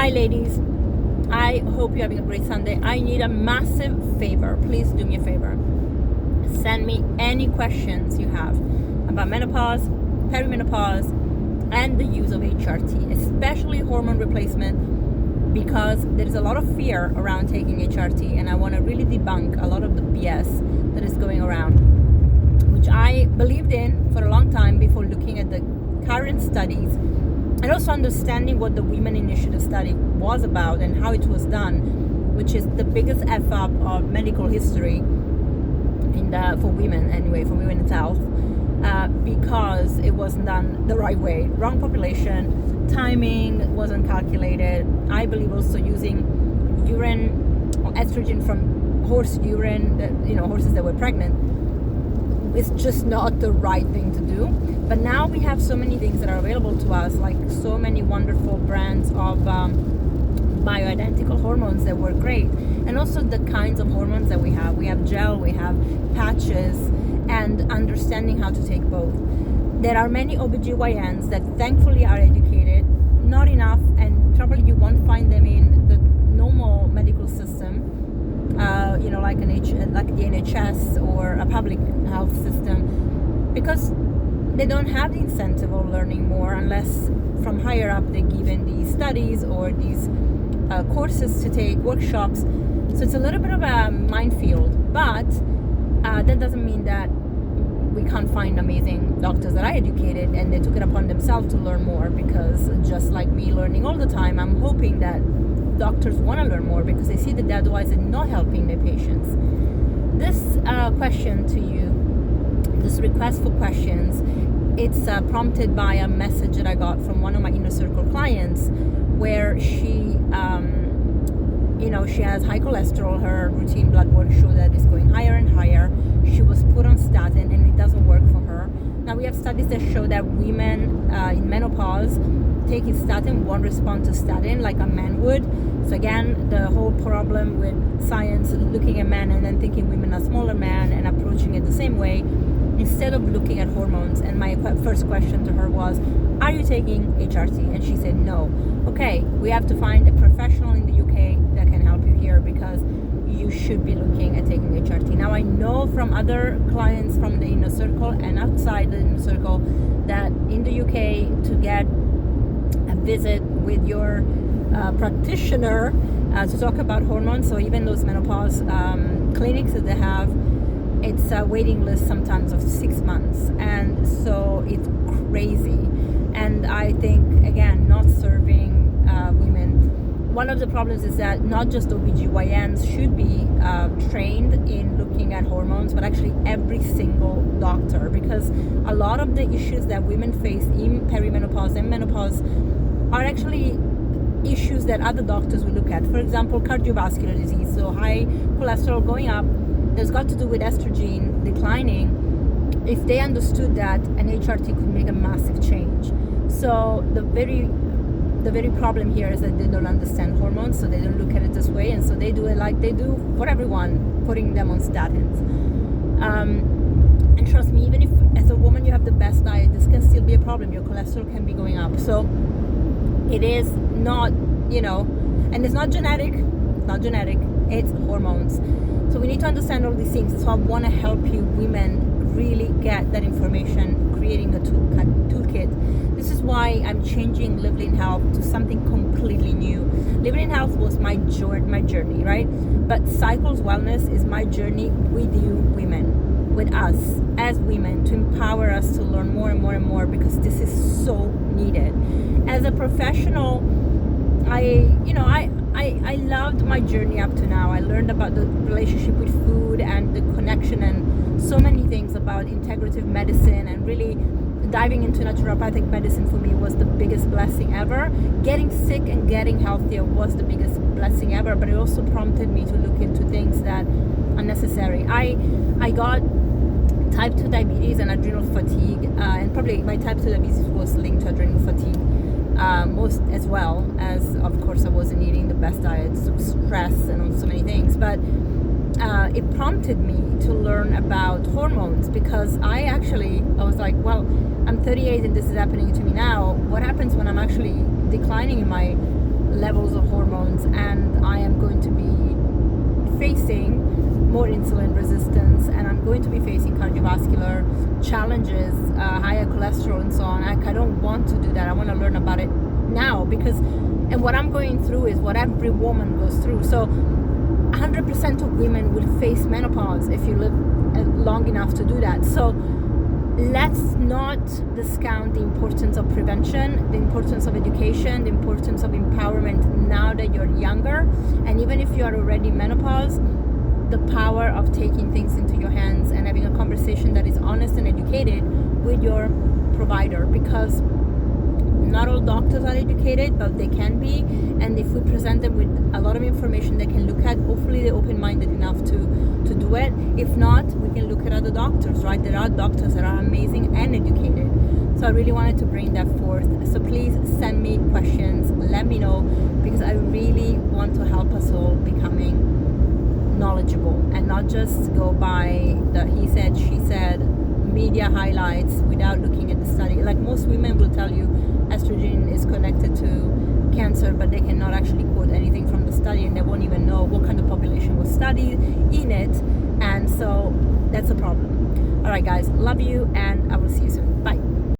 Hi ladies, I hope you're having a great Sunday. I need a massive favor. Please do me a favor. Send me any questions you have about menopause, perimenopause, and the use of HRT, especially hormone replacement, because there is a lot of fear around taking HRT, and I want to really debunk a lot of the BS that is going around, which I believed in for a long time before looking at the current studies and also understanding what the Women Initiative study was about and how it was done, which is the biggest F-up of medical history for women anyway, for women's health, because it wasn't done the right way. Wrong population, timing wasn't calculated. I believe also using urine or estrogen from horse urine, horses that were pregnant, is just not the right thing to do. But now we have so many things that are available to us, like so many wonderful brands of bioidentical hormones that work great, and also the kinds of hormones that we have. We have gel, we have patches, and understanding how to take both. There are many OBGYNs that thankfully are educated, not enough, and probably you won't find them in the normal medical system, like the NHS or a public health system, because they don't have the incentive of learning more unless from higher up they're given these studies or these courses to take, workshops. So it's a little bit of a minefield, but that doesn't mean that we can't find amazing doctors that I educated and they took it upon themselves to learn more, because just like me learning all the time, I'm hoping that doctors want to learn more because they see that otherwise they're not helping their patients. This question to you, this request for questions, it's prompted by a message that I got from one of my inner circle clients, where she she has high cholesterol. Her routine blood work showed that it's going higher and higher. She was put on statin and it doesn't work for her. Now we have studies that show that women in menopause taking statin won't respond to statin like a man would. So again, the whole problem with science looking at men and then thinking women are smaller men and approaching it the same way instead of looking at hormones. And my first question to her was, are you taking HRT? And she said no. Okay, we have to find a professional in the UK that can help you here, because you should be looking at taking HRT. Now I know from other clients from the inner circle and outside the inner circle that in the UK, to get a visit with your practitioner to talk about hormones, so even those menopause clinics that they have, it's a waiting list sometimes of 6 months, and so it's crazy. And I think, again, not serving women. One of the problems is that not just OBGYNs should be trained in looking at hormones, but actually every single doctor, because a lot of the issues that women face in perimenopause and menopause are actually issues that other doctors will look at. For example, cardiovascular disease, so high cholesterol going up, that's got to do with estrogen declining. If they understood that, an HRT could make a massive change. So the very problem here is that they don't understand hormones, so they don't look at it this way, and so they do it like they do for everyone, putting them on statins. And trust me, even if as a woman you have the best diet, this can still be a problem. Your cholesterol can be going up. So it is not, and it's not genetic, it's hormones. So we need to understand all these things. So I want to help you women really get that information, creating a toolkit. This is why I'm changing Living Health to something completely new. Living Health was my journey, right? But Cycles Wellness is my journey with you women, with us as women, to empower us to learn more and more and more, because this is so needed. As a professional, I loved my journey up to now. I learned about the relationship with food and the connection and so many things about integrative medicine, and really diving into naturopathic medicine for me was the biggest blessing ever. Getting sick and getting healthier was the biggest blessing ever, but it also prompted me to look into things that are necessary. I got type 2 diabetes and adrenal fatigue, and probably my type 2 diabetes was linked to adrenal fatigue most, as well as, of course, I wasn't eating the best diet, so stress and so many things. But it prompted me to learn about hormones, because I was like, well, I'm 38 and this is happening to me now. What happens when I'm actually declining in my levels of hormones, and I am going to be facing more insulin resistance, and I'm going to be facing cardiovascular challenges, higher cholesterol and so on. I don't want to do that. I want to learn about it now, because and what I'm going through is what every woman goes through. So 100% of women will face menopause if you live long enough to do that. So let's not discount the importance of prevention, the importance of education, the importance of empowerment now that you're younger. And even if you are already in menopause, the power of taking things into your hands and having a conversation that is honest and educated with your provider, because not all doctors are educated, but they can be. And if we present them with a lot of information they can look at, hopefully they're open-minded enough to do it. If not, we can look at other doctors, right? There are doctors that are amazing and educated. So I really wanted to bring that forth. So please send me questions, let me know, because I really want to help us all becoming knowledgeable and not just go by the he said, she said, media highlights without looking at the study. Like most women will tell you estrogen is connected to cancer, but they cannot actually quote anything from the study, and they won't even know what kind of population was studied in it. And so that's a problem. All right, guys, love you, and I will see you soon. Bye.